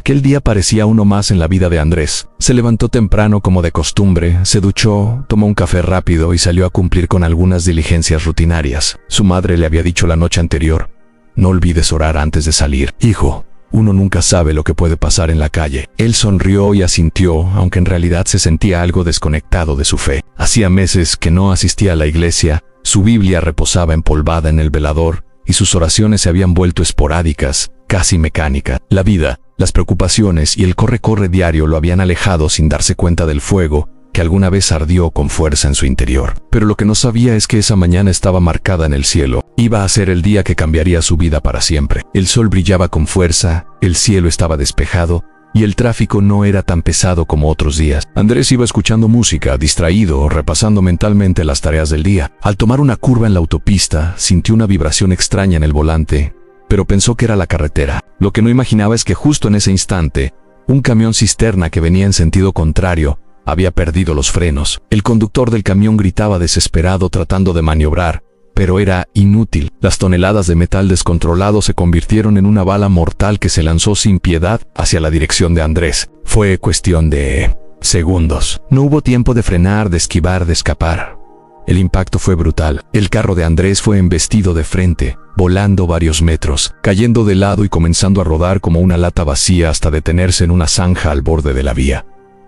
Aquel día parecía uno más en la vida de Andrés. Se levantó temprano como de costumbre, se duchó, tomó un café rápido y salió a cumplir con algunas diligencias rutinarias. Su madre le había dicho la noche anterior: no olvides orar antes de salir, hijo. Uno nunca sabe lo que puede pasar en la calle. Él sonrió y asintió, aunque en realidad se sentía algo desconectado de su fe. Hacía meses que no asistía a la iglesia, su Biblia reposaba empolvada en el velador y sus oraciones se habían vuelto esporádicas, casi mecánicas. La vida, las preocupaciones y el corre-corre diario lo habían alejado sin darse cuenta del fuego que alguna vez ardió con fuerza en su interior. Pero lo que no sabía es que esa mañana estaba marcada en el cielo. Iba a ser el día que cambiaría su vida para siempre. El sol brillaba con fuerza, el cielo estaba despejado y el tráfico no era tan pesado como otros días. Andrés iba escuchando música, distraído, repasando mentalmente las tareas del día. Al tomar una curva en la autopista, sintió una vibración extraña en el volante, pero pensó que era la carretera. Lo que no imaginaba es que justo en ese instante, un camión cisterna que venía en sentido contrario había perdido los frenos. El conductor del camión gritaba desesperado tratando de maniobrar, pero era inútil. Las toneladas de metal descontrolado se convirtieron en una bala mortal que se lanzó sin piedad hacia la dirección de Andrés. Fue cuestión de segundos. No hubo tiempo de frenar, de esquivar, de escapar. El impacto fue brutal. El carro de Andrés fue embestido de frente, volando varios metros, cayendo de lado y comenzando a rodar como una lata vacía hasta detenerse en una zanja al borde de la vía.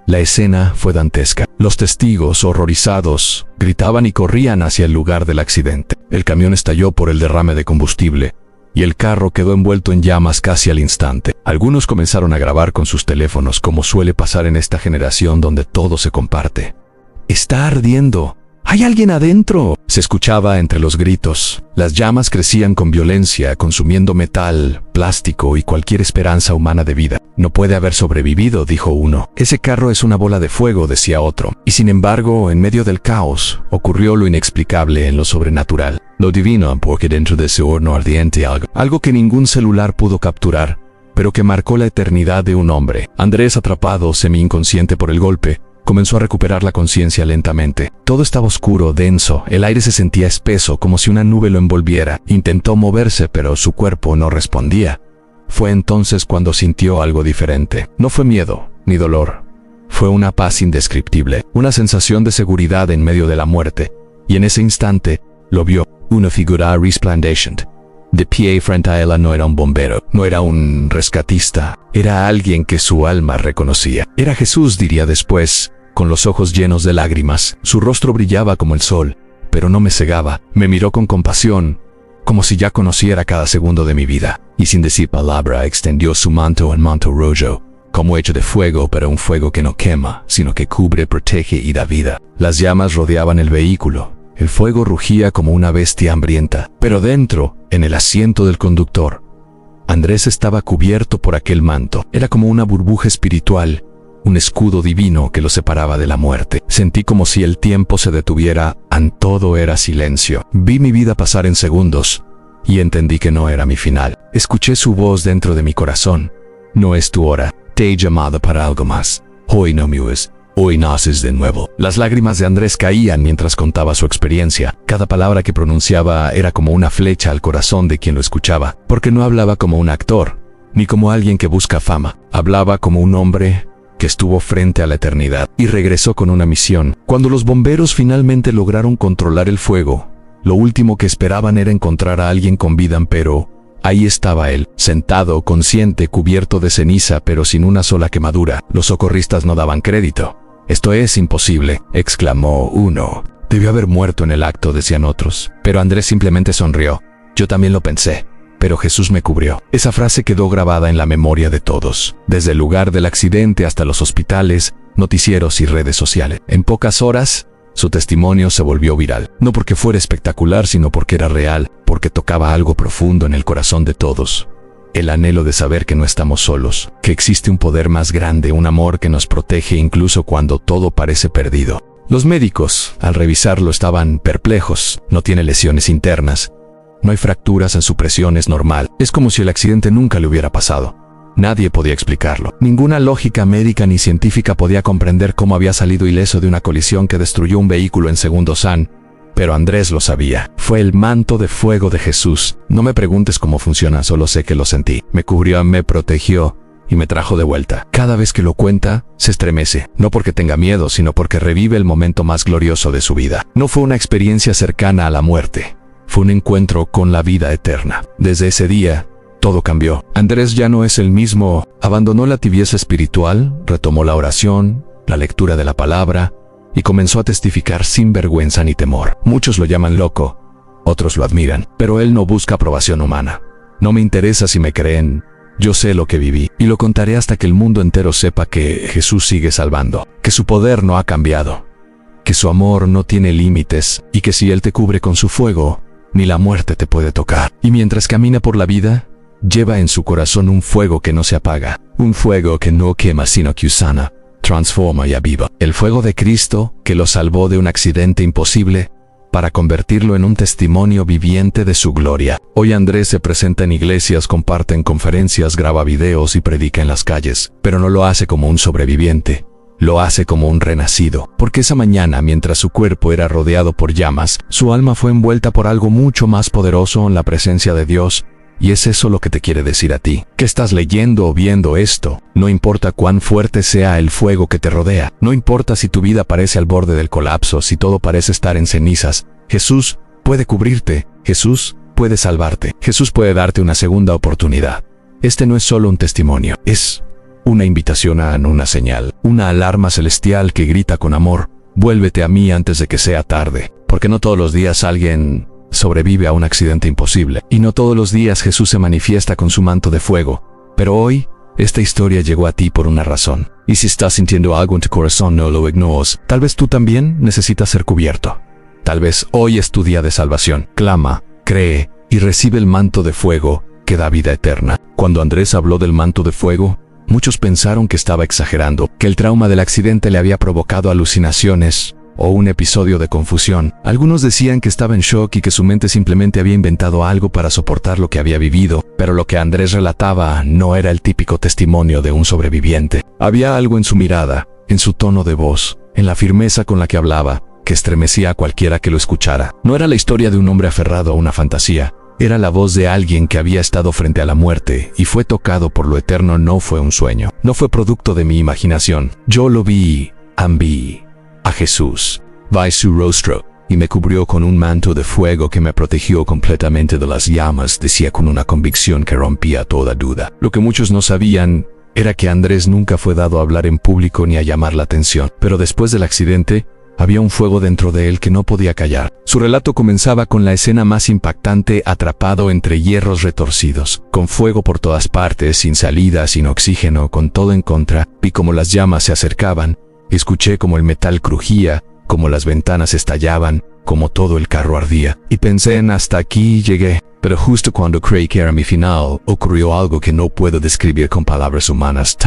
La escena fue dantesca. Los testigos, horrorizados, gritaban y corrían hacia el lugar del accidente. El camión estalló por el derrame de combustible y el carro quedó envuelto en llamas casi al instante. Algunos comenzaron a grabar con sus teléfonos, como suele pasar en esta generación donde todo se comparte. «¡Está ardiendo! ¡Hay alguien adentro!», se escuchaba entre los gritos. Las llamas crecían con violencia, consumiendo metal, plástico y cualquier esperanza humana de vida. «No puede haber sobrevivido», dijo uno. «Ese carro es una bola de fuego», decía otro. Y sin embargo, en medio del caos, ocurrió lo inexplicable en lo sobrenatural. Lo divino, porque dentro de ese horno ardiente algo que ningún celular pudo capturar, pero que marcó la eternidad de un hombre. Andrés, atrapado, semi-inconsciente por el golpe, comenzó a recuperar la conciencia lentamente. Todo estaba oscuro, denso, el aire se sentía espeso, como si una nube lo envolviera. Intentó moverse, pero su cuerpo no respondía. Fue entonces cuando sintió algo diferente. No fue miedo, ni dolor. Fue una paz indescriptible, una sensación de seguridad en medio de la muerte. Y en ese instante, lo vio, una figura resplandeciente. De pie frente a él no era un bombero, no era un rescatista, era alguien que su alma reconocía. Era Jesús, diría después, con los ojos llenos de lágrimas. Su rostro brillaba como el sol, pero no me cegaba. Me miró con compasión, como si ya conociera cada segundo de mi vida. Y sin decir palabra, extendió su manto en manto rojo, como hecho de fuego, pero un fuego que no quema, sino que cubre, protege y da vida. Las llamas rodeaban el vehículo. El fuego rugía como una bestia hambrienta, pero dentro, en el asiento del conductor, Andrés estaba cubierto por aquel manto. Era como una burbuja espiritual, un escudo divino que lo separaba de la muerte. Sentí como si el tiempo se detuviera, todo era silencio. Vi mi vida pasar en segundos y entendí que no era mi final. Escuché su voz dentro de mi corazón. «No es tu hora, te he llamado para algo más. Hoy no mueres. Hoy naces de nuevo». Las lágrimas de Andrés caían mientras contaba su experiencia. Cada palabra que pronunciaba era como una flecha al corazón de quien lo escuchaba, porque no hablaba como un actor, ni como alguien que busca fama. Hablaba como un hombre que estuvo frente a la eternidad y regresó con una misión. Cuando los bomberos finalmente lograron controlar el fuego, lo último que esperaban era encontrar a alguien con vida, pero ahí estaba él, sentado, consciente, cubierto de ceniza, pero sin una sola quemadura. Los socorristas no daban crédito. «Esto es imposible», exclamó uno. «Debió haber muerto en el acto», decían otros. Pero Andrés simplemente sonrió. «Yo también lo pensé, pero Jesús me cubrió». Esa frase quedó grabada en la memoria de todos, desde el lugar del accidente hasta los hospitales, noticieros y redes sociales. En pocas horas, su testimonio se volvió viral. No porque fuera espectacular, sino porque era real, porque tocaba algo profundo en el corazón de todos. El anhelo de saber que no estamos solos, que existe un poder más grande, un amor que nos protege incluso cuando todo parece perdido. Los médicos, al revisarlo, estaban perplejos. No tiene lesiones internas. No hay fracturas en su presión, es normal. Es como si el accidente nunca le hubiera pasado. Nadie podía explicarlo. Ninguna lógica médica ni científica podía comprender cómo había salido ileso de una colisión que destruyó un vehículo en segundos. Pero Andrés lo sabía. Fue el manto de fuego de Jesús. No me preguntes cómo funciona, solo sé que lo sentí. Me cubrió, me protegió y me trajo de vuelta. Cada vez que lo cuenta, se estremece, no porque tenga miedo, sino porque revive el momento más glorioso de su vida. No fue una experiencia cercana a la muerte, fue un encuentro con la vida eterna. Desde ese día, todo cambió. Andrés ya no es el mismo, abandonó la tibieza espiritual, retomó la oración, la lectura de la palabra, y comenzó a testificar sin vergüenza ni temor. Muchos lo llaman loco, otros lo admiran, pero él no busca aprobación humana. No me interesa si me creen. Yo sé lo que viví, y lo contaré hasta que el mundo entero sepa que Jesús sigue salvando, que su poder no ha cambiado, que su amor no tiene límites, y que si Él te cubre con su fuego, ni la muerte te puede tocar. Y mientras camina por la vida, lleva en su corazón un fuego que no se apaga, un fuego que no quema sino que sana, transforma y aviva. El fuego de Cristo que lo salvó de un accidente imposible, para convertirlo en un testimonio viviente de su gloria. Hoy Andrés se presenta en iglesias, comparte en conferencias, graba videos y predica en las calles, pero no lo hace como un sobreviviente, lo hace como un renacido, porque esa mañana, mientras su cuerpo era rodeado por llamas, su alma fue envuelta por algo mucho más poderoso en la presencia de Dios. Y es eso lo que te quiere decir a ti. Que estás leyendo o viendo esto, no importa cuán fuerte sea el fuego que te rodea, no importa si tu vida parece al borde del colapso, si todo parece estar en cenizas, Jesús puede cubrirte, Jesús puede salvarte, Jesús puede darte una segunda oportunidad. Este no es solo un testimonio, es una invitación a una señal, una alarma celestial que grita con amor: vuélvete a mí antes de que sea tarde, porque no todos los días alguien sobrevive a un accidente imposible, y no todos los días Jesús se manifiesta con su manto de fuego, pero hoy, esta historia llegó a ti por una razón. Y si estás sintiendo algo en tu corazón, no lo ignores. Tal vez tú también necesitas ser cubierto. Tal vez hoy es tu día de salvación. Clama, cree y recibe el manto de fuego que da vida eterna. Cuando Andrés habló del manto de fuego, muchos pensaron que estaba exagerando, que el trauma del accidente le había provocado alucinaciones o un episodio de confusión. Algunos decían que estaba en shock y que su mente simplemente había inventado algo para soportar lo que había vivido, pero lo que Andrés relataba no era el típico testimonio de un sobreviviente. Había algo en su mirada, en su tono de voz, en la firmeza con la que hablaba, que estremecía a cualquiera que lo escuchara. No era la historia de un hombre aferrado a una fantasía, era la voz de alguien que había estado frente a la muerte y fue tocado por lo eterno. No fue un sueño, no fue producto de mi imaginación. Yo lo vi a Jesús, vi su rostro, y me cubrió con un manto de fuego que me protegió completamente de las llamas, decía con una convicción que rompía toda duda. Lo que muchos no sabían era que Andrés nunca fue dado a hablar en público ni a llamar la atención, pero después del accidente, había un fuego dentro de él que no podía callar. Su relato comenzaba con la escena más impactante: atrapado entre hierros retorcidos, con fuego por todas partes, sin salida, sin oxígeno, con todo en contra. Vi cómo las llamas se acercaban, escuché cómo el metal crujía, cómo las ventanas estallaban, cómo todo el carro ardía, y pensé en hasta aquí llegué. Pero justo cuando creí que era mi final, ocurrió algo que no puedo describir con palabras humanas.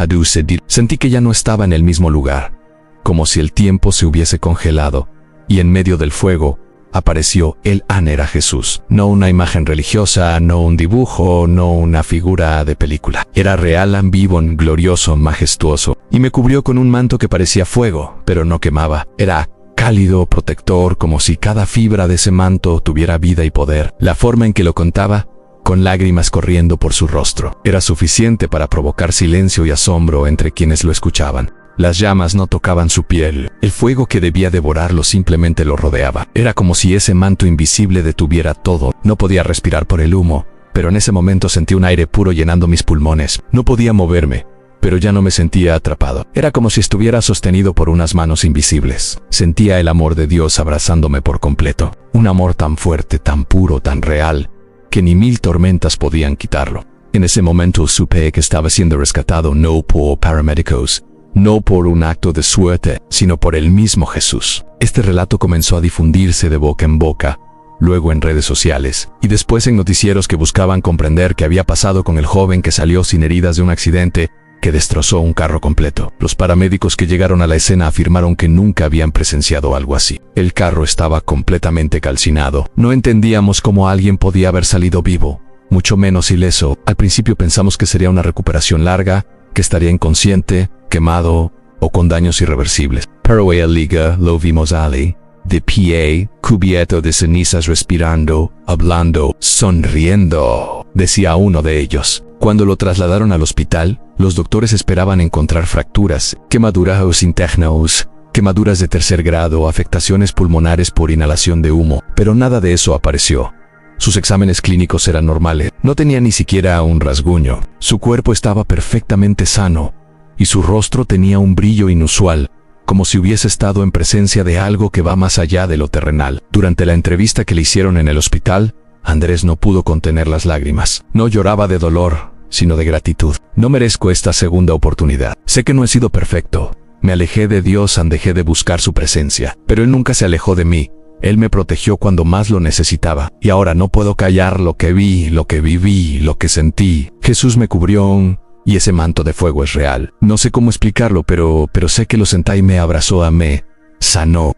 Sentí que ya no estaba en el mismo lugar, como si el tiempo se hubiese congelado, y en medio del fuego apareció él. Era Jesús. No una imagen religiosa, no un dibujo, no una figura de película. Era real, vivo, glorioso, majestuoso, y me cubrió con un manto que parecía fuego, pero no quemaba. Era cálido, protector, como si cada fibra de ese manto tuviera vida y poder. La forma en que lo contaba, con lágrimas corriendo por su rostro, era suficiente para provocar silencio y asombro entre quienes lo escuchaban. Las llamas no tocaban su piel, el fuego que debía devorarlo simplemente lo rodeaba. Era como si ese manto invisible detuviera todo. No podía respirar por el humo, pero en ese momento sentí un aire puro llenando mis pulmones. No podía moverme, pero ya no me sentía atrapado. Era como si estuviera sostenido por unas manos invisibles. Sentía el amor de Dios abrazándome por completo. Un amor tan fuerte, tan puro, tan real, que ni 1000 tormentas podían quitarlo. En ese momento supe que estaba siendo rescatado no por paramédicos, no por un acto de suerte, sino por el mismo Jesús. Este relato comenzó a difundirse de boca en boca, luego en redes sociales, y después en noticieros que buscaban comprender qué había pasado con el joven que salió sin heridas de un accidente que destrozó un carro completo. Los paramédicos que llegaron a la escena afirmaron que nunca habían presenciado algo así. El carro estaba completamente calcinado. No entendíamos cómo alguien podía haber salido vivo, mucho menos ileso. Al principio pensamos que sería una recuperación larga, que estaría inconsciente, quemado o con daños irreversibles. Pero a liga lo vimos Ali, de pie, cubierto de cenizas, respirando, hablando, sonriendo, decía uno de ellos. Cuando lo trasladaron al hospital, los doctores esperaban encontrar fracturas, quemaduras internas, quemaduras de tercer grado, afectaciones pulmonares por inhalación de humo, pero nada de eso apareció. Sus exámenes clínicos eran normales, no tenía ni siquiera un rasguño. Su cuerpo estaba perfectamente sano, y su rostro tenía un brillo inusual, como si hubiese estado en presencia de algo que va más allá de lo terrenal. Durante la entrevista que le hicieron en el hospital, Andrés no pudo contener las lágrimas. No lloraba de dolor, sino de gratitud. No merezco esta segunda oportunidad. Sé que no he sido perfecto. Me alejé de Dios, dejé de buscar su presencia, pero Él nunca se alejó de mí. Él me protegió cuando más lo necesitaba, y ahora no puedo callar lo que vi, lo que viví, lo que sentí. Jesús me cubrió, y ese manto de fuego es real. No sé cómo explicarlo, pero sé que lo senté y me abrazó, me sanó.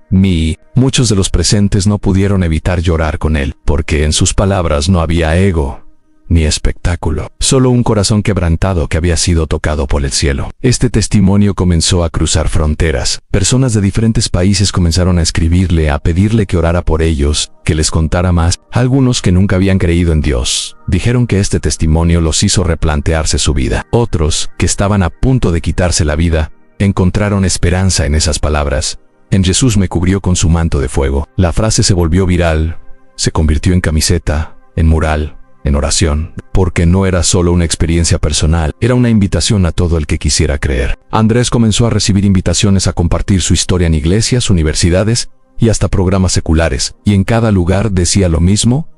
Muchos de los presentes no pudieron evitar llorar con él, porque en sus palabras no había ego ni espectáculo, solo un corazón quebrantado que había sido tocado por el cielo. Este testimonio comenzó a cruzar fronteras. Personas de diferentes países comenzaron a escribirle, a pedirle que orara por ellos, que les contara más. Algunos que nunca habían creído en Dios dijeron que este testimonio los hizo replantearse su vida. Otros, que estaban a punto de quitarse la vida, encontraron esperanza en esas palabras. En Jesús me cubrió con su manto de fuego. La frase se volvió viral, se convirtió en camiseta, en mural, en oración, porque no era solo una experiencia personal, era una invitación a todo el que quisiera creer. Andrés comenzó a recibir invitaciones a compartir su historia en iglesias, universidades y hasta programas seculares, y en cada lugar decía lo mismo: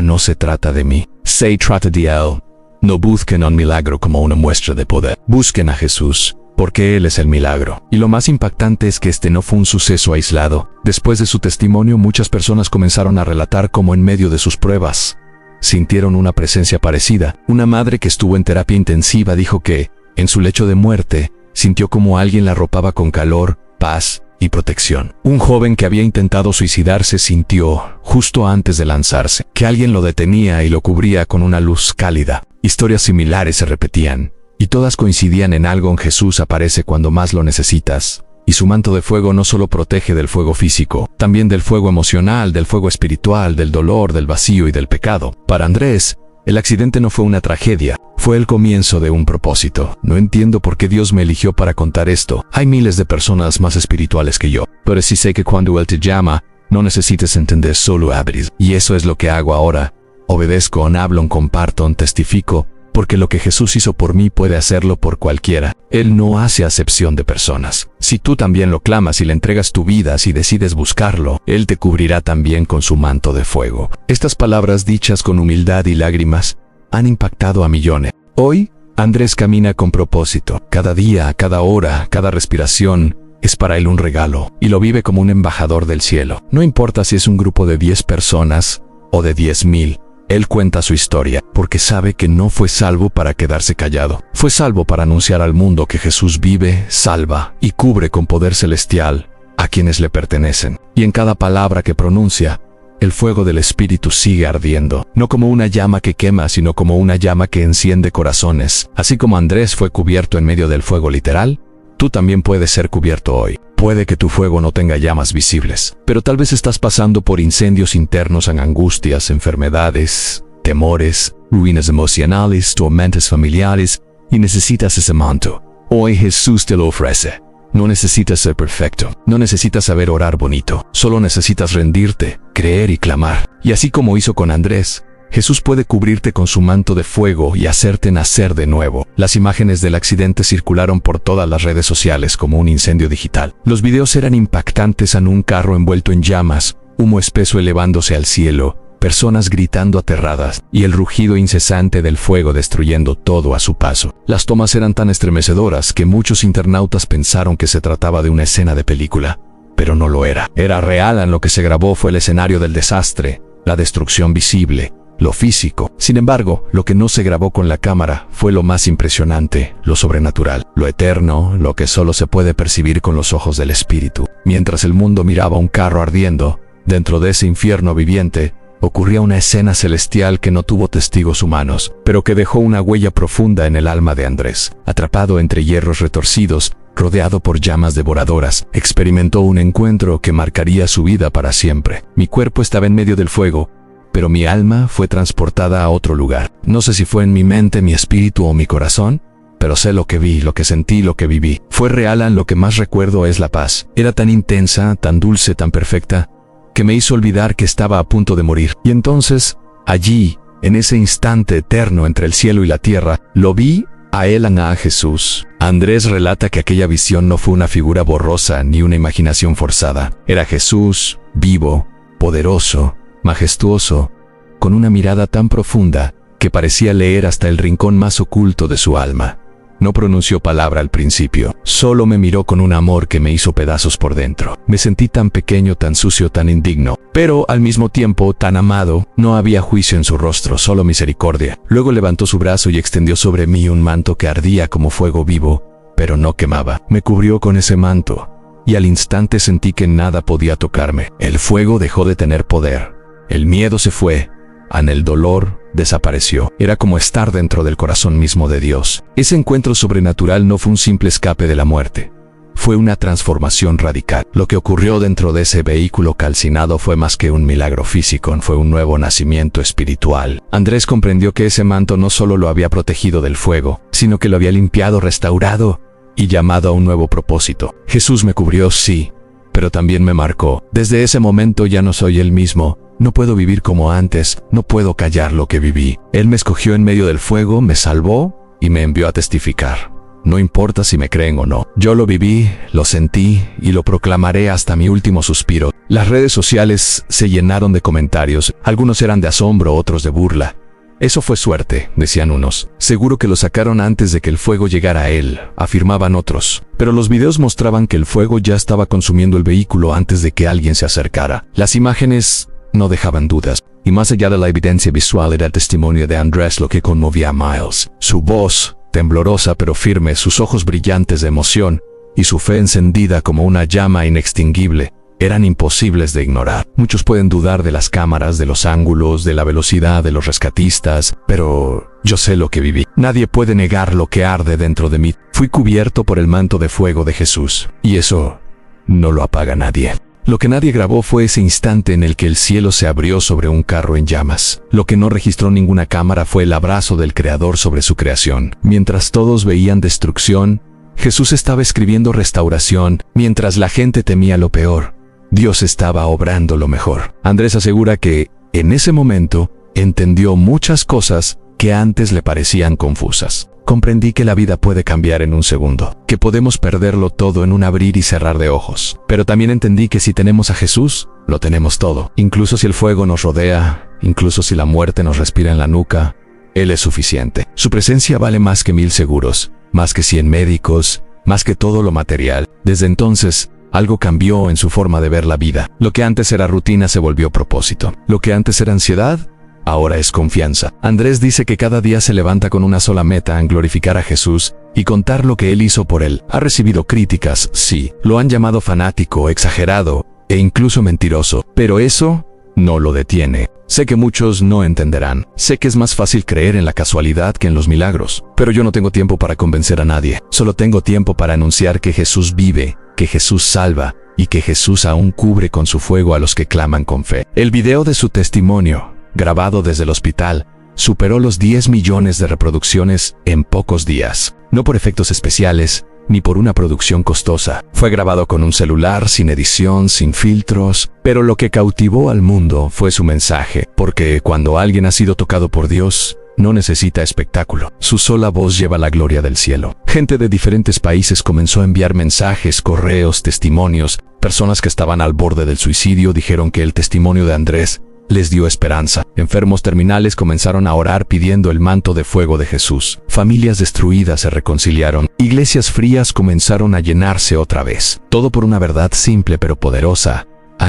no se trata de mí, se trata de Él. No busquen un milagro como una muestra de poder, busquen a Jesús, porque Él es el milagro. Y lo más impactante es que este no fue un suceso aislado. Después de su testimonio, muchas personas comenzaron a relatar cómo en medio de sus pruebas sintieron una presencia parecida. Una madre que estuvo en terapia intensiva dijo que, en su lecho de muerte, sintió como alguien la arropaba con calor, paz y protección. Un joven que había intentado suicidarse sintió, justo antes de lanzarse, que alguien lo detenía y lo cubría con una luz cálida. Historias similares se repetían, y todas coincidían en algo: en Jesús aparece cuando más lo necesitas. Y su manto de fuego no solo protege del fuego físico, también del fuego emocional, del fuego espiritual, del dolor, del vacío y del pecado. Para Andrés, el accidente no fue una tragedia, fue el comienzo de un propósito. No entiendo por qué Dios me eligió para contar esto. Hay miles de personas más espirituales que yo, pero sí sé que cuando Él te llama, no necesitas entender, solo abrir. Y eso es lo que hago ahora. Obedezco, hablo, comparto, testifico, porque lo que Jesús hizo por mí puede hacerlo por cualquiera. Él no hace acepción de personas. Si tú también lo clamas y le entregas tu vida, si decides buscarlo, Él te cubrirá también con su manto de fuego. Estas palabras dichas con humildad y lágrimas han impactado a millones. Hoy, Andrés camina con propósito. Cada día, cada hora, cada respiración es para él un regalo, y lo vive como un embajador del cielo. No importa si es un grupo de 10 personas o de 10,000. Él cuenta su historia, porque sabe que no fue salvo para quedarse callado. Fue salvo para anunciar al mundo que Jesús vive, salva y cubre con poder celestial a quienes le pertenecen. Y en cada palabra que pronuncia, el fuego del Espíritu sigue ardiendo, no como una llama que quema, sino como una llama que enciende corazones. Así como Andrés fue cubierto en medio del fuego literal, tú también puedes ser cubierto hoy. Puede que tu fuego no tenga llamas visibles, pero tal vez estás pasando por incendios internos, en angustias, enfermedades, temores, ruinas emocionales, tormentas familiares, y necesitas ese manto. Hoy Jesús te lo ofrece. No necesitas ser perfecto, no necesitas saber orar bonito, solo necesitas rendirte, creer y clamar. Y así como hizo con Andrés, Jesús puede cubrirte con su manto de fuego y hacerte nacer de nuevo. Las imágenes del accidente circularon por todas las redes sociales como un incendio digital. Los videos eran impactantes: en un carro envuelto en llamas, humo espeso elevándose al cielo, personas gritando aterradas y el rugido incesante del fuego destruyendo todo a su paso. Las tomas eran tan estremecedoras que muchos internautas pensaron que se trataba de una escena de película, pero no lo era. Era real. En lo que se grabó fue el escenario del desastre, la destrucción visible, lo físico. Sin embargo, lo que no se grabó con la cámara fue lo más impresionante, lo sobrenatural, lo eterno, lo que solo se puede percibir con los ojos del Espíritu. Mientras el mundo miraba un carro ardiendo, dentro de ese infierno viviente, ocurría una escena celestial que no tuvo testigos humanos, pero que dejó una huella profunda en el alma de Andrés. Atrapado entre hierros retorcidos, rodeado por llamas devoradoras, experimentó un encuentro que marcaría su vida para siempre. Mi cuerpo estaba en medio del fuego, pero mi alma fue transportada a otro lugar. No sé si fue en mi mente, mi espíritu o mi corazón, pero sé lo que vi, lo que sentí, lo que viví. Fue real. Lo que más recuerdo es la paz. Era tan intensa, tan dulce, tan perfecta, que me hizo olvidar que estaba a punto de morir. Y entonces, allí, en ese instante eterno entre el cielo y la tierra, lo vi a él, a Jesús. Andrés relata que aquella visión no fue una figura borrosa ni una imaginación forzada. Era Jesús, vivo, poderoso, majestuoso, con una mirada tan profunda que parecía leer hasta el rincón más oculto de su alma. No pronunció palabra al principio, solo me miró con un amor que me hizo pedazos por dentro. Me sentí tan pequeño, tan sucio, tan indigno, pero al mismo tiempo tan amado. No había juicio en su rostro, solo misericordia. Luego levantó su brazo y extendió sobre mí un manto que ardía como fuego vivo, pero no quemaba. Me cubrió con ese manto, y al instante sentí que nada podía tocarme. El fuego dejó de tener poder. El miedo se fue. El dolor desapareció. Era como estar dentro del corazón mismo de Dios. Ese encuentro sobrenatural no fue un simple escape de la muerte. Fue una transformación radical. Lo que ocurrió dentro de ese vehículo calcinado fue más que un milagro físico, fue un nuevo nacimiento espiritual. Andrés comprendió que ese manto no solo lo había protegido del fuego, sino que lo había limpiado, restaurado y llamado a un nuevo propósito. Jesús me cubrió, sí, pero también me marcó. Desde ese momento ya no soy el mismo. No puedo vivir como antes, no puedo callar lo que viví. Él me escogió en medio del fuego, me salvó y me envió a testificar. No importa si me creen o no. Yo lo viví, lo sentí y lo proclamaré hasta mi último suspiro. Las redes sociales se llenaron de comentarios. Algunos eran de asombro, otros de burla. Eso fue suerte, decían unos. Seguro que lo sacaron antes de que el fuego llegara a él, afirmaban otros. Pero los videos mostraban que el fuego ya estaba consumiendo el vehículo antes de que alguien se acercara. Las imágenes no dejaban dudas, y más allá de la evidencia visual era el testimonio de Andrés lo que conmovía a Miles. Su voz, temblorosa pero firme, sus ojos brillantes de emoción, y su fe encendida como una llama inextinguible, eran imposibles de ignorar. Muchos pueden dudar de las cámaras, de los ángulos, de la velocidad, de los rescatistas, pero yo sé lo que viví. Nadie puede negar lo que arde dentro de mí. Fui cubierto por el manto de fuego de Jesús, y eso no lo apaga nadie. Lo que nadie grabó fue ese instante en el que el cielo se abrió sobre un carro en llamas. Lo que no registró ninguna cámara fue el abrazo del Creador sobre su creación. Mientras todos veían destrucción, Jesús estaba escribiendo restauración. Mientras la gente temía lo peor, Dios estaba obrando lo mejor. Andrés asegura que, en ese momento, entendió muchas cosas que antes le parecían confusas. Comprendí que la vida puede cambiar en un segundo, que podemos perderlo todo en un abrir y cerrar de ojos. Pero también entendí que si tenemos a Jesús, lo tenemos todo. Incluso si el fuego nos rodea, incluso si la muerte nos respira en la nuca, Él es suficiente. Su presencia vale más que 1000 seguros, más que 100 médicos, más que todo lo material. Desde entonces, algo cambió en su forma de ver la vida. Lo que antes era rutina se volvió propósito. Lo que antes era ansiedad, ahora es confianza. Andrés dice que cada día se levanta con una sola meta, en glorificar a Jesús y contar lo que Él hizo por él. Ha recibido críticas, sí. Lo han llamado fanático, exagerado e incluso mentiroso. Pero eso no lo detiene. Sé que muchos no entenderán. Sé que es más fácil creer en la casualidad que en los milagros. Pero yo no tengo tiempo para convencer a nadie. Solo tengo tiempo para anunciar que Jesús vive, que Jesús salva y que Jesús aún cubre con su fuego a los que claman con fe. El video de su testimonio, grabado desde el hospital, superó los 10 millones de reproducciones en pocos días. No por efectos especiales, ni por una producción costosa. Fue grabado con un celular, sin edición, sin filtros, pero lo que cautivó al mundo fue su mensaje, porque cuando alguien ha sido tocado por Dios, no necesita espectáculo. Su sola voz lleva la gloria del cielo. Gente de diferentes países comenzó a enviar mensajes, correos, testimonios. Personas que estaban al borde del suicidio dijeron que el testimonio de Andrés les dio esperanza. Enfermos terminales comenzaron a orar pidiendo el manto de fuego de Jesús. Familias destruidas se reconciliaron. Iglesias frías comenzaron a llenarse otra vez. Todo por una verdad simple pero poderosa.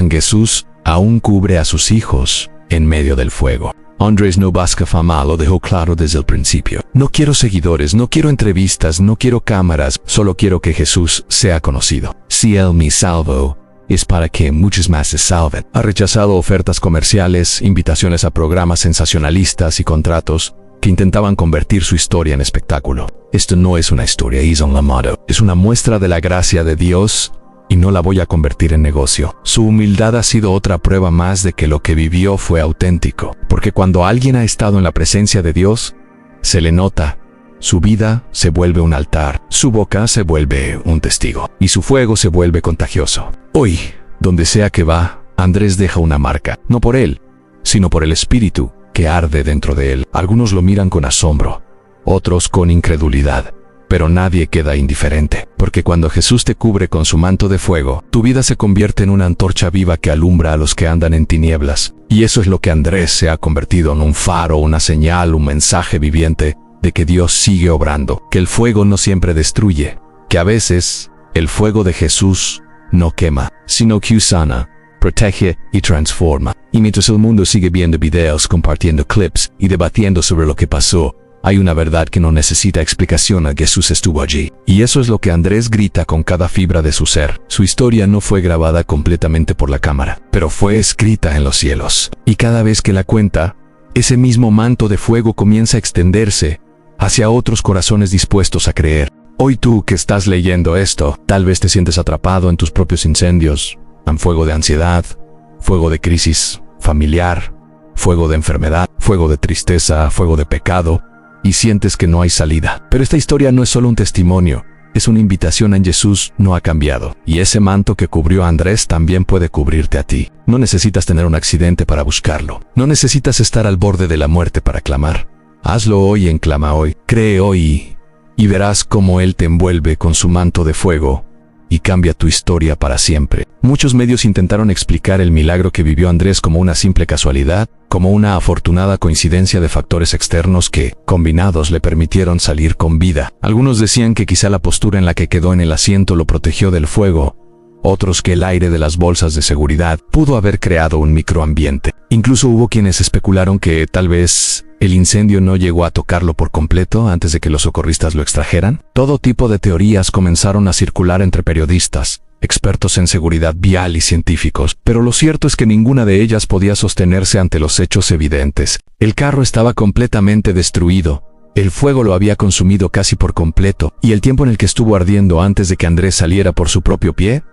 Jesús aún cubre a sus hijos en medio del fuego. Andrés no busca fama, lo dejó claro desde el principio. No quiero seguidores, no quiero entrevistas, no quiero cámaras, solo quiero que Jesús sea conocido. Si Él me salvó, es para que muchos más se salven. Ha rechazado ofertas comerciales, invitaciones a programas sensacionalistas y contratos, que intentaban convertir su historia en espectáculo. Esto no es una historia, es una muestra de la gracia de Dios y no la voy a convertir en negocio. Su humildad ha sido otra prueba más de que lo que vivió fue auténtico, porque cuando alguien ha estado en la presencia de Dios, se le nota. Su vida se vuelve un altar, su boca se vuelve un testigo y su fuego se vuelve contagioso. Hoy, donde sea que va, Andrés deja una marca, no por él, sino por el espíritu que arde dentro de él. Algunos lo miran con asombro, otros con incredulidad, pero nadie queda indiferente, porque cuando Jesús te cubre con su manto de fuego, tu vida se convierte en una antorcha viva que alumbra a los que andan en tinieblas. Y eso es lo que Andrés se ha convertido en: un faro, una señal, un mensaje viviente de que Dios sigue obrando, que el fuego no siempre destruye, que a veces el fuego de Jesús no quema, sino que sana, protege y transforma. Y mientras el mundo sigue viendo videos, compartiendo clips y debatiendo sobre lo que pasó, hay una verdad que no necesita explicación: Jesús estuvo allí. Y eso es lo que Andrés grita con cada fibra de su ser. Su historia no fue grabada completamente por la cámara, pero fue escrita en los cielos. Y cada vez que la cuenta, ese mismo manto de fuego comienza a extenderse hacia otros corazones dispuestos a creer. Hoy tú que estás leyendo esto, tal vez te sientes atrapado en tus propios incendios, en fuego de ansiedad, fuego de crisis familiar, fuego de enfermedad, fuego de tristeza, fuego de pecado, y sientes que no hay salida. Pero esta historia no es solo un testimonio, es una invitación en Jesús. No ha cambiado, y ese manto que cubrió a Andrés también puede cubrirte a ti. No necesitas tener un accidente para buscarlo, no necesitas estar al borde de la muerte para clamar. Hazlo hoy en Clama Hoy, cree hoy, y verás cómo Él te envuelve con su manto de fuego y cambia tu historia para siempre. Muchos medios intentaron explicar el milagro que vivió Andrés como una simple casualidad, como una afortunada coincidencia de factores externos que, combinados, le permitieron salir con vida. Algunos decían que quizá la postura en la que quedó en el asiento lo protegió del fuego, otros que el aire de las bolsas de seguridad pudo haber creado un microambiente. Incluso hubo quienes especularon que tal vez el incendio no llegó a tocarlo por completo antes de que los socorristas lo extrajeran. Todo tipo de teorías comenzaron a circular entre periodistas, expertos en seguridad vial y científicos, pero lo cierto es que ninguna de ellas podía sostenerse ante los hechos evidentes. El carro estaba completamente destruido, el fuego lo había consumido casi por completo, y el tiempo en el que estuvo ardiendo antes de que Andrés saliera por su propio pie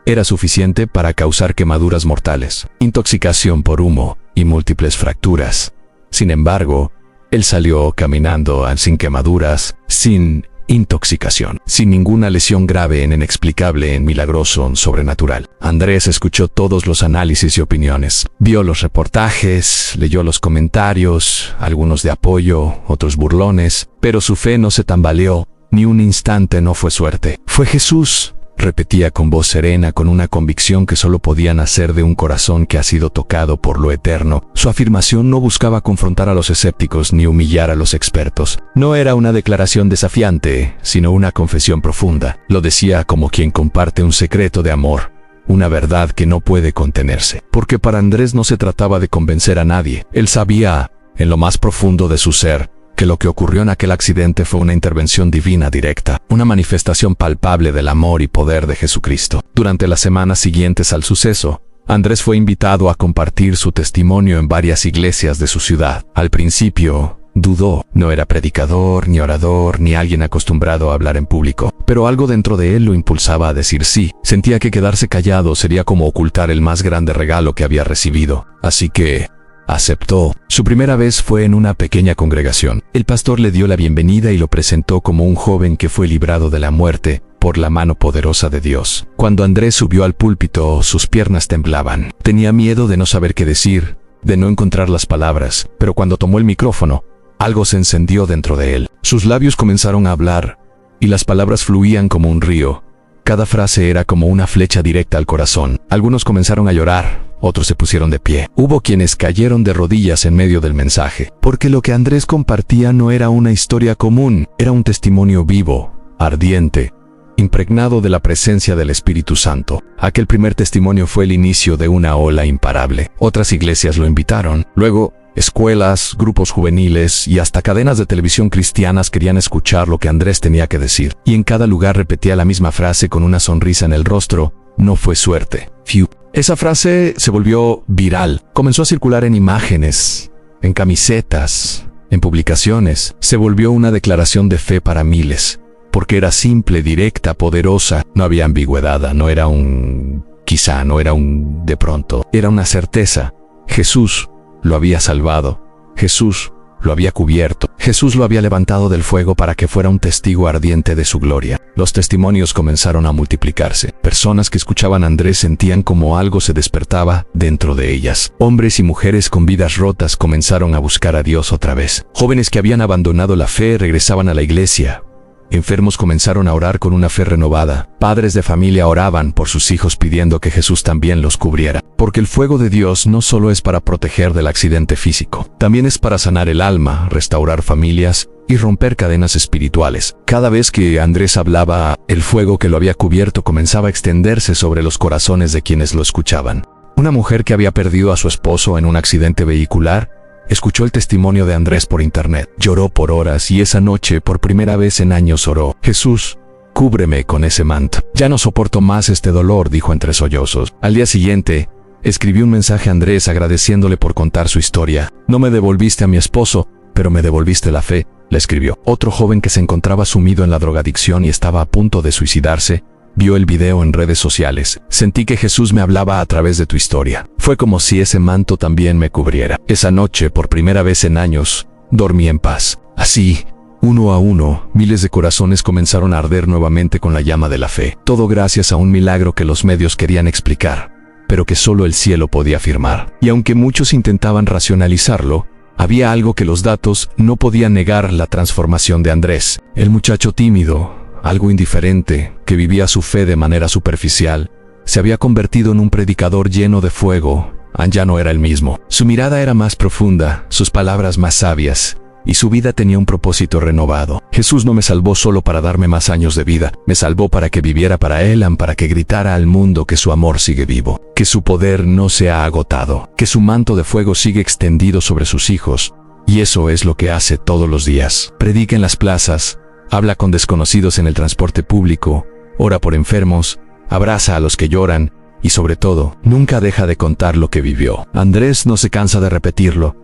era suficiente para causar quemaduras mortales, intoxicación por humo y múltiples fracturas. Sin embargo, él salió caminando sin quemaduras, sin intoxicación, sin ninguna lesión grave, inexplicable, milagroso, sobrenatural. Andrés escuchó todos los análisis y opiniones, vio los reportajes, leyó los comentarios, algunos de apoyo, otros burlones, pero su fe no se tambaleó, ni un instante. No fue suerte, fue Jesús. Repetía con voz serena, con una convicción que solo podía nacer de un corazón que ha sido tocado por lo eterno. Su afirmación no buscaba confrontar a los escépticos ni humillar a los expertos. No era una declaración desafiante, sino una confesión profunda. Lo decía como quien comparte un secreto de amor, una verdad que no puede contenerse. Porque para Andrés no se trataba de convencer a nadie. Él sabía, en lo más profundo de su ser, que lo que ocurrió en aquel accidente fue una intervención divina directa, una manifestación palpable del amor y poder de Jesucristo. Durante las semanas siguientes al suceso, Andrés fue invitado a compartir su testimonio en varias iglesias de su ciudad. Al principio, dudó. No era predicador, ni orador, ni alguien acostumbrado a hablar en público, pero algo dentro de él lo impulsaba a decir sí. Sentía que quedarse callado sería como ocultar el más grande regalo que había recibido. Así que aceptó. Su primera vez fue en una pequeña congregación. El pastor le dio la bienvenida y lo presentó como un joven que fue librado de la muerte por la mano poderosa de Dios. Cuando Andrés subió al púlpito, sus piernas temblaban. Tenía miedo de no saber qué decir, de no encontrar las palabras, pero cuando tomó el micrófono, algo se encendió dentro de él. Sus labios comenzaron a hablar, y las palabras fluían como un río. Cada frase era como una flecha directa al corazón. Algunos comenzaron a llorar, otros se pusieron de pie. Hubo quienes cayeron de rodillas en medio del mensaje, porque lo que Andrés compartía no era una historia común, era un testimonio vivo, ardiente, impregnado de la presencia del Espíritu Santo. Aquel primer testimonio fue el inicio de una ola imparable. Otras iglesias lo invitaron, luego escuelas, grupos juveniles y hasta cadenas de televisión cristianas querían escuchar lo que Andrés tenía que decir. Y en cada lugar repetía la misma frase con una sonrisa en el rostro: no fue suerte. Phew. Esa frase se volvió viral. Comenzó a circular en imágenes, en camisetas, en publicaciones, se volvió una declaración de fe para miles, porque era simple, directa, poderosa, no había ambigüedad, no era un quizá, no era un de pronto, era una certeza. Jesús lo había salvado, Jesús lo había cubierto, Jesús lo había levantado del fuego para que fuera un testigo ardiente de su gloria. Los testimonios comenzaron a multiplicarse. Personas que escuchaban a Andrés sentían como algo se despertaba dentro de ellas. Hombres y mujeres con vidas rotas comenzaron a buscar a Dios otra vez. Jóvenes que habían abandonado la fe regresaban a la iglesia. Enfermos comenzaron a orar con una fe renovada. Padres de familia oraban por sus hijos pidiendo que Jesús también los cubriera. Porque el fuego de Dios no solo es para proteger del accidente físico, también es para sanar el alma, restaurar familias y romper cadenas espirituales. Cada vez que Andrés hablaba, el fuego que lo había cubierto comenzaba a extenderse sobre los corazones de quienes lo escuchaban. Una mujer que había perdido a su esposo en un accidente vehicular escuchó el testimonio de Andrés por internet. Lloró por horas y esa noche, por primera vez en años, oró: Jesús, cúbreme con ese manto. Ya no soporto más este dolor, dijo entre sollozos. Al día siguiente, escribió un mensaje a Andrés agradeciéndole por contar su historia. No me devolviste a mi esposo, pero me devolviste la fe, le escribió. Otro joven que se encontraba sumido en la drogadicción y estaba a punto de suicidarse, vio el video en redes sociales. Sentí que Jesús me hablaba a través de tu historia. Fue como si ese manto también me cubriera. Esa noche, por primera vez en años, dormí en paz. Así, uno a uno, miles de corazones comenzaron a arder nuevamente con la llama de la fe. Todo gracias a un milagro que los medios querían explicar, pero que solo el cielo podía afirmar. Y aunque muchos intentaban racionalizarlo, había algo que los datos no podían negar: la transformación de Andrés. El muchacho tímido, algo indiferente, que vivía su fe de manera superficial, se había convertido en un predicador lleno de fuego. Ya no era el mismo. Su mirada era más profunda, sus palabras más sabias, y su vida tenía un propósito renovado. Jesús no me salvó solo para darme más años de vida, me salvó para que viviera para Él, para que gritara al mundo que su amor sigue vivo, que su poder no se ha agotado, que su manto de fuego sigue extendido sobre sus hijos. Y eso es lo que hace todos los días. Predica en las plazas, habla con desconocidos en el transporte público, ora por enfermos, abraza a los que lloran y, sobre todo, nunca deja de contar lo que vivió. Andrés no se cansa de repetirlo: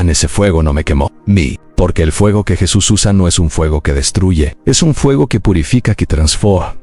ese fuego no me quemó, porque el fuego que Jesús usa no es un fuego que destruye, es un fuego que purifica, que transforma,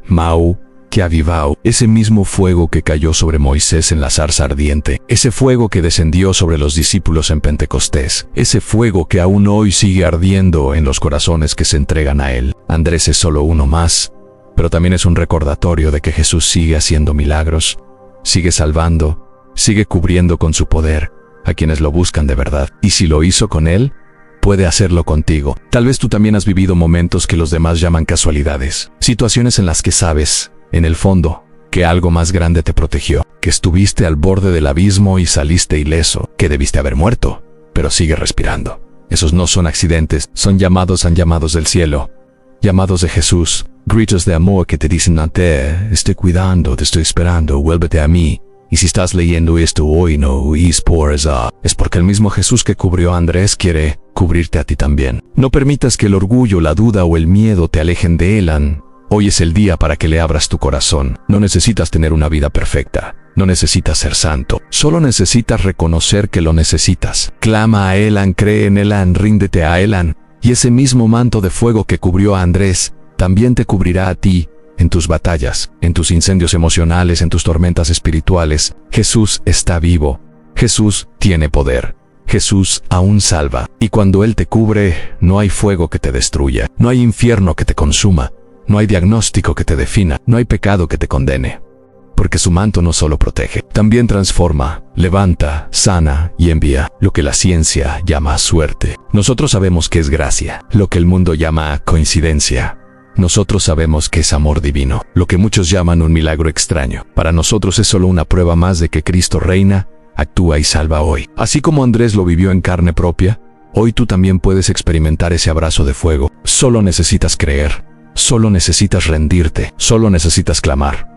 que avivao, ese mismo fuego que cayó sobre Moisés en la zarza ardiente, ese fuego que descendió sobre los discípulos en Pentecostés, ese fuego que aún hoy sigue ardiendo en los corazones que se entregan a Él. Andrés es solo uno más, pero también es un recordatorio de que Jesús sigue haciendo milagros, sigue salvando, sigue cubriendo con su poder a quienes lo buscan de verdad. Y si lo hizo con Él, puede hacerlo contigo. Tal vez tú también has vivido momentos que los demás llaman casualidades, situaciones en las que sabes, en el fondo, que algo más grande te protegió, que estuviste al borde del abismo y saliste ileso, que debiste haber muerto, pero sigue respirando. Esos no son accidentes, son llamados del cielo, llamados de Jesús, gritos de amor que te dicen: te estoy cuidando, te estoy esperando, vuélvete a mí. Y si estás leyendo esto hoy, no es porque el mismo Jesús que cubrió a Andrés quiere cubrirte a ti también. No permitas que el orgullo, la duda o el miedo te alejen de Él. Hoy es el día para que le abras tu corazón. No necesitas tener una vida perfecta, no necesitas ser santo, solo necesitas reconocer que lo necesitas. Clama a Él, cree en Él, ríndete a Él, y ese mismo manto de fuego que cubrió a Andrés también te cubrirá a ti en tus batallas, en tus incendios emocionales, en tus tormentas espirituales. Jesús está vivo, Jesús tiene poder, Jesús aún salva, y cuando Él te cubre, no hay fuego que te destruya, no hay infierno que te consuma, no hay diagnóstico que te defina, no hay pecado que te condene. Porque su manto no solo protege, también transforma, levanta, sana y envía. Lo que la ciencia llama suerte, nosotros sabemos que es gracia. Lo que el mundo llama coincidencia, nosotros sabemos que es amor divino. Lo que muchos llaman un milagro extraño, para nosotros es solo una prueba más de que Cristo reina, actúa y salva hoy. Así como Andrés lo vivió en carne propia, hoy tú también puedes experimentar ese abrazo de fuego. Solo necesitas creer, solo necesitas rendirte, solo necesitas clamar.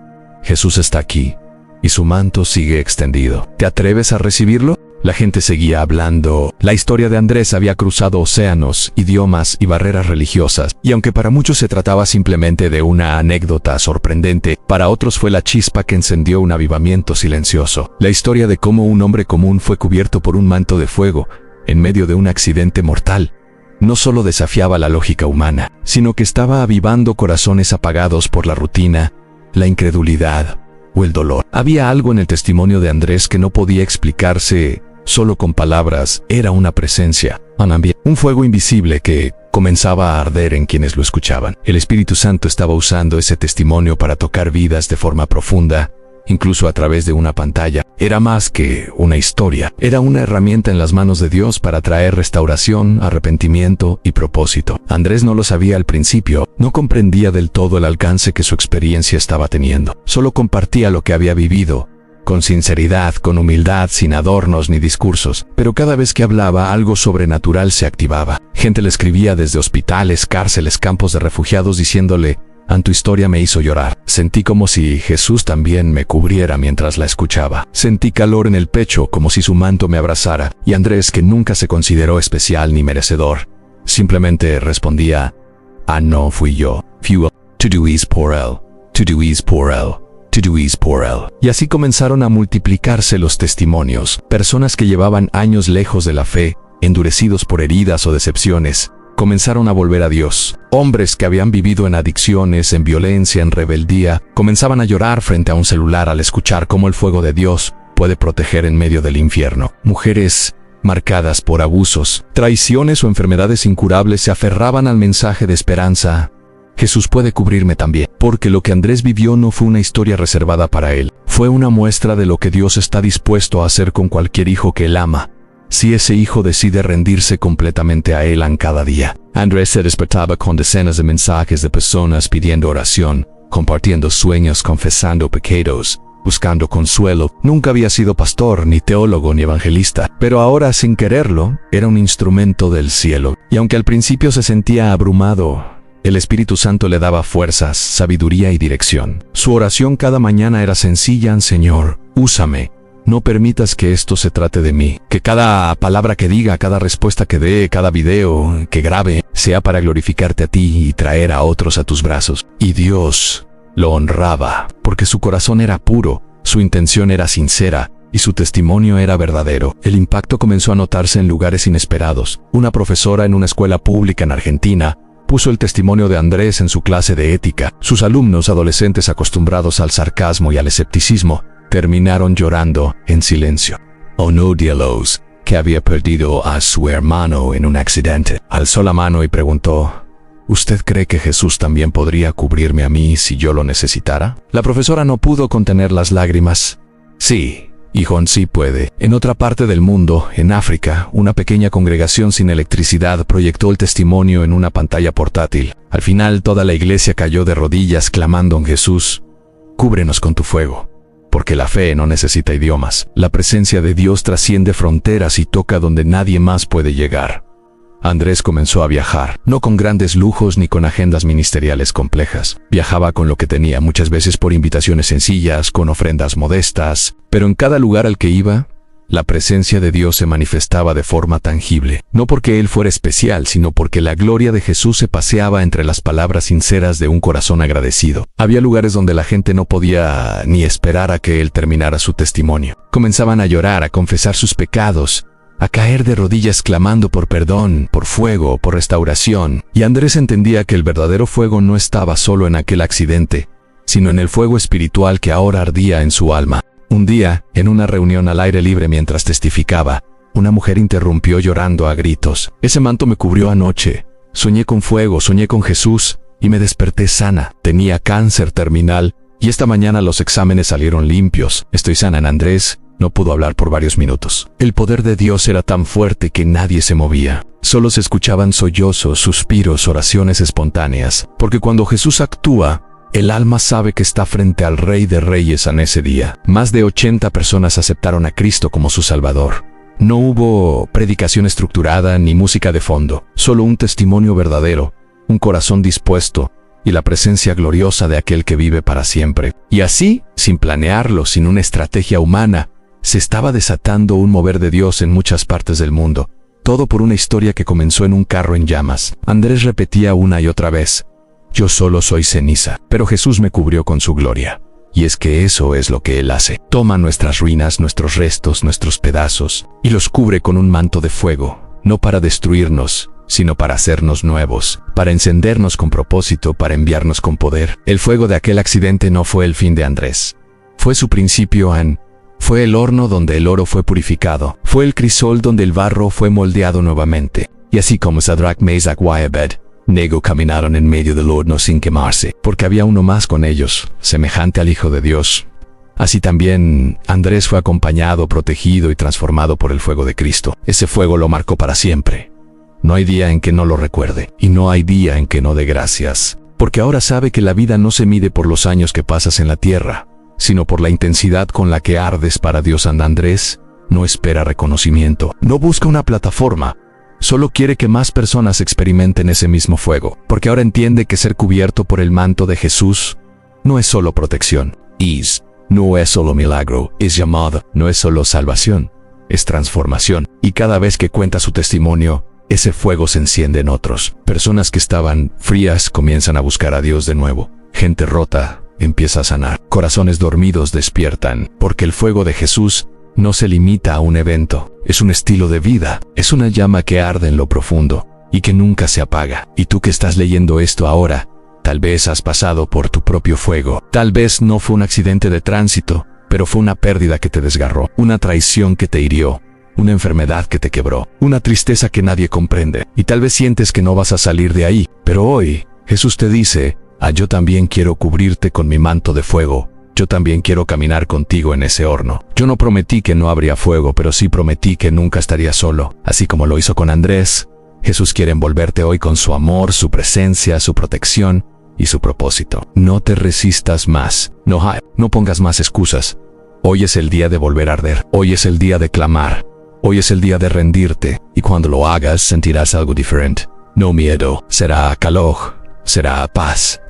Jesús está aquí, y su manto sigue extendido. ¿Te atreves a recibirlo? La gente seguía hablando. La historia de Andrés había cruzado océanos, idiomas y barreras religiosas, y aunque para muchos se trataba simplemente de una anécdota sorprendente, para otros fue la chispa que encendió un avivamiento silencioso. La historia de cómo un hombre común fue cubierto por un manto de fuego en medio de un accidente mortal. no solo desafiaba la lógica humana, sino que estaba avivando corazones apagados por la rutina, la incredulidad o el dolor. Había algo en el testimonio de Andrés que no podía explicarse solo con palabras. Era una presencia, un fuego invisible que comenzaba a arder en quienes lo escuchaban. El Espíritu Santo estaba usando ese testimonio para tocar vidas de forma profunda, incluso a través de una pantalla. Era más que una historia, era una herramienta en las manos de Dios para traer restauración, arrepentimiento y propósito. Andrés no lo sabía al principio, no comprendía del todo el alcance que su experiencia estaba teniendo. Solo compartía lo que había vivido, con sinceridad, con humildad, sin adornos ni discursos. Pero cada vez que hablaba, algo sobrenatural se activaba. Gente le escribía desde hospitales, cárceles, campos de refugiados diciéndole: tu historia me hizo llorar. Sentí como si Jesús también me cubriera mientras la escuchaba. Sentí calor en el pecho, como si su manto me abrazara. Y Andrés, que nunca se consideró especial ni merecedor, simplemente respondía: no fui yo. Fuel. To do is por él. To do is por él. To do is por él. Y así comenzaron a multiplicarse los testimonios. Personas que llevaban años lejos de la fe, endurecidos por heridas o decepciones, comenzaron a volver a Dios. Hombres que habían vivido en adicciones, en violencia, en rebeldía, comenzaban a llorar frente a un celular al escuchar cómo el fuego de Dios puede proteger en medio del infierno. Mujeres marcadas por abusos, traiciones o enfermedades incurables se aferraban al mensaje de esperanza: Jesús puede cubrirme también. Porque lo que Andrés vivió no fue una historia reservada para él, fue una muestra de lo que Dios está dispuesto a hacer con cualquier hijo que él ama, si ese hijo decide rendirse completamente a él en cada día. Andrés se despertaba con decenas de mensajes de personas pidiendo oración, compartiendo sueños, confesando pecados, buscando consuelo. Nunca había sido pastor, ni teólogo, ni evangelista, pero ahora, sin quererlo, era un instrumento del cielo. Y aunque al principio se sentía abrumado, el Espíritu Santo le daba fuerzas, sabiduría y dirección. Su oración cada mañana era sencilla: Señor, úsame. No permitas que esto se trate de mí. Que cada palabra que diga, cada respuesta que dé, cada video que grabe, sea para glorificarte a ti y traer a otros a tus brazos. Y Dios lo honraba, porque su corazón era puro, su intención era sincera y su testimonio era verdadero. El impacto comenzó a notarse en lugares inesperados. Una profesora en una escuela pública en Argentina puso el testimonio de Andrés en su clase de ética. Sus alumnos, adolescentes acostumbrados al sarcasmo y al escepticismo, terminaron llorando en silencio. Uno de los que había perdido a su hermano en un accidente alzó la mano y preguntó: ¿usted cree que Jesús también podría cubrirme a mí si yo lo necesitara? La profesora no pudo contener las lágrimas. Sí, hijo, sí puede. En otra parte del mundo, en África, una pequeña congregación sin electricidad proyectó el testimonio en una pantalla portátil. Al final, toda la iglesia cayó de rodillas clamando: Jesús, cúbrenos con tu fuego. Porque la fe no necesita idiomas. La presencia de Dios trasciende fronteras y toca donde nadie más puede llegar. Andrés comenzó a viajar, no con grandes lujos ni con agendas ministeriales complejas. Viajaba con lo que tenía, muchas veces por invitaciones sencillas, con ofrendas modestas, pero en cada lugar al que iba, la presencia de Dios se manifestaba de forma tangible. No porque él fuera especial, sino porque la gloria de Jesús se paseaba entre las palabras sinceras de un corazón agradecido. Había lugares donde la gente no podía ni esperar a que él terminara su testimonio. Comenzaban a llorar, a confesar sus pecados, a caer de rodillas clamando por perdón, por fuego, por restauración. Y Andrés entendía que el verdadero fuego no estaba solo en aquel accidente, sino en el fuego espiritual que ahora ardía en su alma. Un día, en una reunión al aire libre mientras testificaba, una mujer interrumpió llorando a gritos: ese manto me cubrió anoche. Soñé con fuego, soñé con Jesús y me desperté sana. Tenía cáncer terminal y esta mañana los exámenes salieron limpios. Estoy sana. Andrés no pudo hablar por varios minutos. El poder de Dios era tan fuerte que nadie se movía. Solo se escuchaban sollozos, suspiros, oraciones espontáneas. Porque cuando Jesús actúa, el alma sabe que está frente al Rey de Reyes en ese día. Más de 80 personas aceptaron a Cristo como su Salvador. No hubo predicación estructurada ni música de fondo, solo un testimonio verdadero, un corazón dispuesto y la presencia gloriosa de aquel que vive para siempre. Y así, sin planearlo, sin una estrategia humana, se estaba desatando un mover de Dios en muchas partes del mundo. Todo por una historia que comenzó en un carro en llamas. Andrés repetía una y otra vez: yo solo soy ceniza, pero Jesús me cubrió con su gloria. Y es que eso es lo que Él hace. Toma nuestras ruinas, nuestros restos, nuestros pedazos, y los cubre con un manto de fuego, no para destruirnos, sino para hacernos nuevos, para encendernos con propósito, para enviarnos con poder. El fuego de aquel accidente no fue el fin de Andrés. Fue su principio, fue el horno donde el oro fue purificado, fue el crisol donde el barro fue moldeado nuevamente. Y así como Sadrach, Mesach y Abed-Nego caminaron en medio del horno sin quemarse, porque había uno más con ellos, semejante al Hijo de Dios. Así también Andrés fue acompañado, protegido y transformado por el fuego de Cristo. Ese fuego lo marcó para siempre. No hay día en que no lo recuerde, y no hay día en que no dé gracias, porque ahora sabe que la vida no se mide por los años que pasas en la tierra, sino por la intensidad con la que ardes para Dios. Andrés no espera reconocimiento, no busca una plataforma, solo quiere que más personas experimenten ese mismo fuego, porque ahora entiende que ser cubierto por el manto de Jesús no es solo protección, no es solo milagro, es llamado, no es solo salvación, es transformación. Y cada vez que cuenta su testimonio, ese fuego se enciende en otros. Personas que estaban frías comienzan a buscar a Dios de nuevo. Gente rota empieza a sanar. Corazones dormidos despiertan, porque el fuego de Jesús no se limita a un evento. Es un estilo de vida. Es una llama que arde en lo profundo y que nunca se apaga. Y tú que estás leyendo esto ahora, tal vez has pasado por tu propio fuego. Tal vez no fue un accidente de tránsito, pero fue una pérdida que te desgarró, una traición que te hirió, una enfermedad que te quebró, una tristeza que nadie comprende. Y tal vez sientes que no vas a salir de ahí, pero hoy Jesús te dice: yo también quiero cubrirte con mi manto de fuego. Yo también quiero caminar contigo en ese horno. Yo no prometí que no habría fuego, pero sí prometí que nunca estaría solo. Así como lo hizo con Andrés, Jesús quiere envolverte hoy con su amor, su presencia, su protección y su propósito. No te resistas más. No pongas más excusas. Hoy es el día de volver a arder. Hoy es el día de clamar. Hoy es el día de rendirte. Y cuando lo hagas, sentirás algo diferente. No miedo. Será calor. Será paz.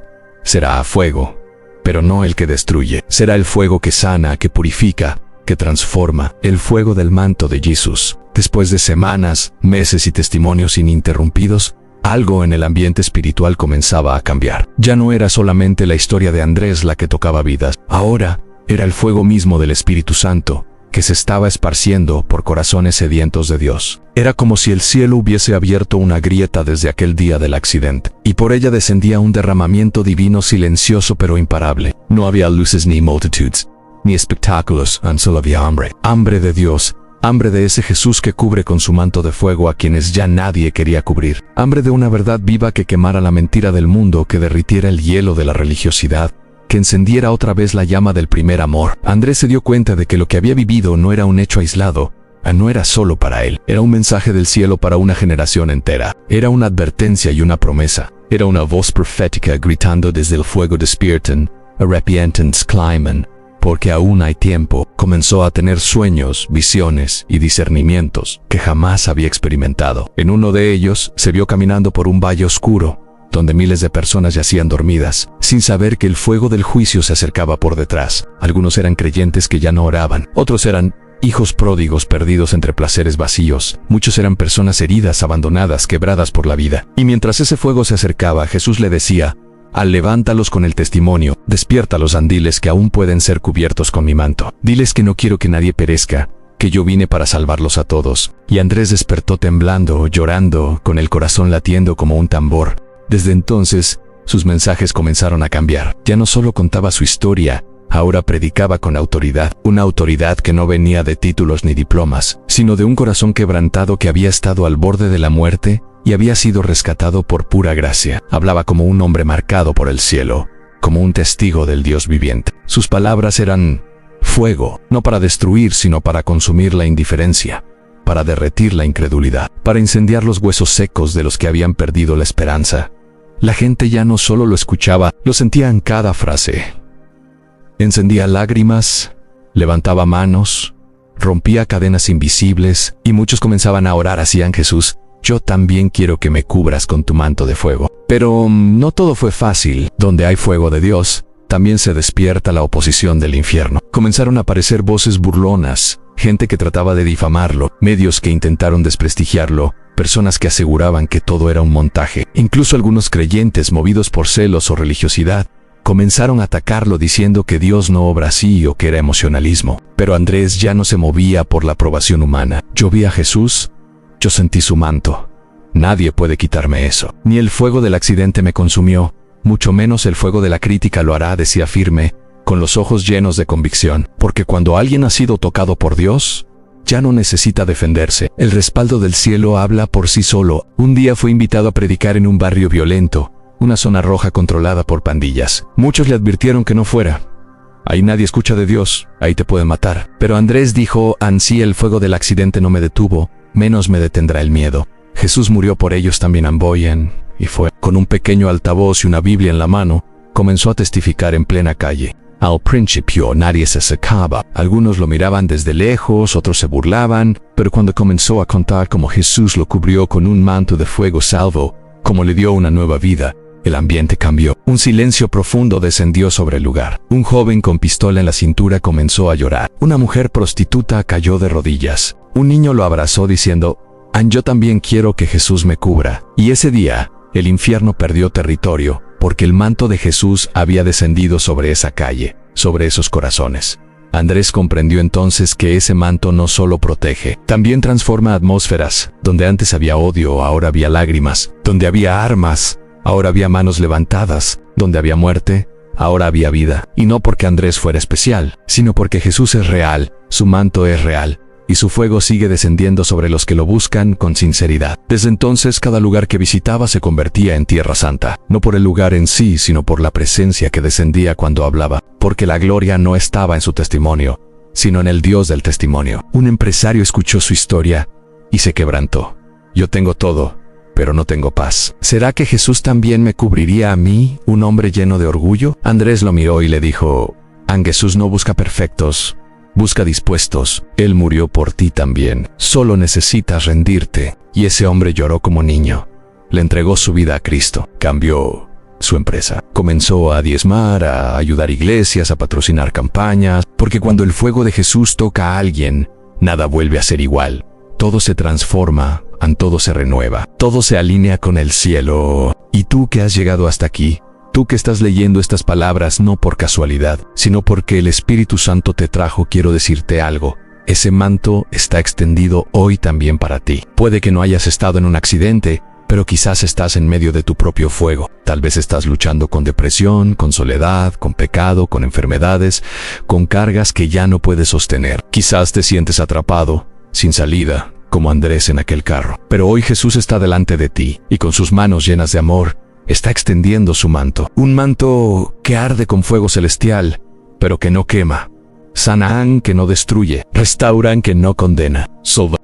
Será fuego. Pero no el que destruye. Será el fuego que sana, que purifica, que transforma. El fuego del manto de Jesús. Después de semanas, meses y testimonios ininterrumpidos, algo en el ambiente espiritual comenzaba a cambiar. Ya no era solamente la historia de Andrés la que tocaba vidas. Ahora era el fuego mismo del Espíritu Santo, que se estaba esparciendo por corazones sedientos de Dios. Era como si el cielo hubiese abierto una grieta desde aquel día del accidente, y por ella descendía un derramamiento divino silencioso pero imparable. No había luces ni multitudes, ni espectáculos, solo había hambre. Hambre de Dios, hambre de ese Jesús que cubre con su manto de fuego a quienes ya nadie quería cubrir. Hambre de una verdad viva que quemara la mentira del mundo, que derritiera el hielo de la religiosidad, que encendiera otra vez la llama del primer amor. Andrés se dio cuenta de que lo que había vivido no era un hecho aislado, no era solo para él. Era un mensaje del cielo para una generación entera. Era una advertencia y una promesa. Era una voz profética gritando desde el fuego: despierten, arrepiéntanse, clamen, porque aún hay tiempo. Comenzó a tener sueños, visiones y discernimientos que jamás había experimentado. En uno de ellos, se vio caminando por un valle oscuro, donde miles de personas yacían dormidas, sin saber que el fuego del juicio se acercaba por detrás. Algunos eran creyentes que ya no oraban, otros eran hijos pródigos perdidos entre placeres vacíos. Muchos eran personas heridas, abandonadas, quebradas por la vida. Y mientras ese fuego se acercaba, Jesús le decía: levántalos con el testimonio, despiértalos, diles que aún pueden ser cubiertos con mi manto. Diles que no quiero que nadie perezca, que yo vine para salvarlos a todos. Y Andrés despertó temblando, llorando, con el corazón latiendo como un tambor. Desde entonces, sus mensajes comenzaron a cambiar. Ya no solo contaba su historia, ahora predicaba con autoridad. Una autoridad que no venía de títulos ni diplomas, sino de un corazón quebrantado que había estado al borde de la muerte y había sido rescatado por pura gracia. Hablaba como un hombre marcado por el cielo, como un testigo del Dios viviente. Sus palabras eran fuego, no para destruir, sino para consumir la indiferencia, para derretir la incredulidad, para incendiar los huesos secos de los que habían perdido la esperanza. La gente ya no solo lo escuchaba, lo sentía en cada frase. Encendía lágrimas, levantaba manos, rompía cadenas invisibles, y muchos comenzaban a orar así: Jesús, yo también quiero que me cubras con tu manto de fuego. Pero no todo fue fácil. Donde hay fuego de Dios, también se despierta la oposición del infierno. Comenzaron a aparecer voces burlonas, gente que trataba de difamarlo, medios que intentaron desprestigiarlo, personas que aseguraban que todo era un montaje. Incluso algunos creyentes, movidos por celos o religiosidad, comenzaron a atacarlo diciendo que Dios no obra así o que era emocionalismo. Pero Andrés ya no se movía por la aprobación humana. Yo vi a Jesús, yo sentí su manto, Nadie puede quitarme eso. Ni el fuego del accidente me consumió, mucho menos el fuego de la crítica lo hará, decía firme, con los ojos llenos de convicción. Porque cuando alguien ha sido tocado por Dios, ya no necesita defenderse. El respaldo del cielo habla por sí solo. Un día fue invitado a predicar en un barrio violento, una zona roja controlada por pandillas. Muchos le advirtieron que no fuera. Ahí nadie escucha de Dios, ahí te pueden matar. Pero Andrés dijo, ansí el fuego del accidente no me detuvo, menos me detendrá el miedo. Jesús murió por ellos también Amboyen, y fue. Con un pequeño altavoz y una Biblia en la mano, comenzó a testificar en plena calle. Al principio nadie se acercaba. Algunos lo miraban desde lejos, otros se burlaban, pero cuando comenzó a contar cómo Jesús lo cubrió con un manto de fuego salvo, cómo le dio una nueva vida, el ambiente cambió. Un silencio profundo descendió sobre el lugar. Un joven con pistola en la cintura comenzó a llorar. Una mujer prostituta cayó de rodillas. Un niño lo abrazó diciendo, yo también quiero que Jesús me cubra. Y ese día, el infierno perdió territorio, porque el manto de Jesús había descendido sobre esa calle, sobre esos corazones. Andrés comprendió entonces que ese manto no solo protege, también transforma atmósferas. Donde antes había odio, ahora había lágrimas. Donde había armas, ahora había manos levantadas. Donde había muerte, ahora había vida. Y no porque Andrés fuera especial, sino porque Jesús es real, su manto es real, y su fuego sigue descendiendo sobre los que lo buscan con sinceridad. Desde entonces, cada lugar que visitaba se convertía en tierra santa, no por el lugar en sí, sino por la presencia que descendía cuando hablaba, porque la gloria no estaba en su testimonio, sino en el Dios del testimonio. Un empresario escuchó su historia y se quebrantó. Yo tengo todo, pero no tengo paz. ¿Será que Jesús también me cubriría a mí, un hombre lleno de orgullo? Andrés lo miró y le dijo, Jesús no busca perfectos, busca dispuestos. Él murió por ti también. Solo necesitas rendirte. Y ese hombre lloró como niño. Le entregó su vida a Cristo. Cambió su empresa. Comenzó a diezmar, a ayudar iglesias, a patrocinar campañas. Porque cuando el fuego de Jesús toca a alguien, nada vuelve a ser igual. Todo se transforma, todo se renueva. Todo se alinea con el cielo. ¿Y tú que has llegado hasta aquí? Tú que estás leyendo estas palabras no por casualidad, sino porque el Espíritu Santo te trajo, quiero decirte algo. Ese manto está extendido hoy también para ti. Puede que no hayas estado en un accidente, pero quizás estás en medio de tu propio fuego. Tal vez estás luchando con depresión, con soledad, con pecado, con enfermedades, con cargas que ya no puedes sostener. Quizás te sientes atrapado, sin salida, como Andrés en aquel carro. Pero hoy Jesús está delante de ti, y con sus manos llenas de amor, está extendiendo su manto. Un manto que arde con fuego celestial, pero que no quema. Sanan que no destruye. Restauran que no condena.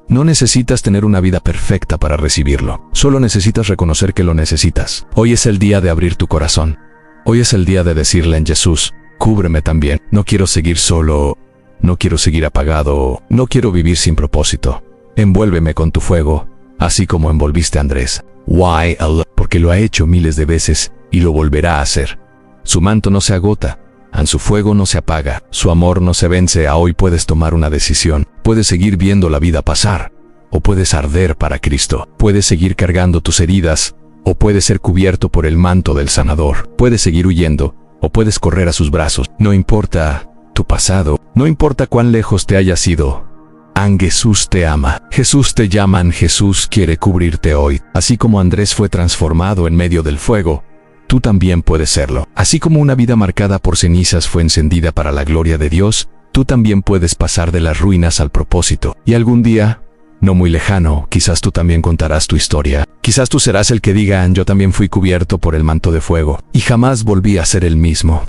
No necesitas tener una vida perfecta para recibirlo. Solo necesitas reconocer que lo necesitas. Hoy es el día de abrir tu corazón. Hoy es el día de decirle en Jesús, cúbreme también. No quiero seguir solo. No quiero seguir apagado. No quiero vivir sin propósito. Envuélveme con tu fuego, así como envolviste a Andrés. Why Allah? Porque lo ha hecho miles de veces y lo volverá a hacer. Su manto no se agota, su fuego no se apaga, su amor no se vence. Hoy puedes tomar una decisión. Puedes seguir viendo la vida pasar, o puedes arder para Cristo. Puedes seguir cargando tus heridas, o puedes ser cubierto por el manto del sanador. Puedes seguir huyendo, o puedes correr a sus brazos. No importa tu pasado, no importa cuán lejos te hayas ido. Jesús te ama. Jesús te llama. Jesús quiere cubrirte hoy. Así como Andrés fue transformado en medio del fuego, tú también puedes serlo. Así como una vida marcada por cenizas fue encendida para la gloria de Dios, tú también puedes pasar de las ruinas al propósito. Y algún día, no muy lejano, quizás tú también contarás tu historia. Quizás tú serás el que diga, yo también fui cubierto por el manto de fuego, y jamás volví a ser el mismo.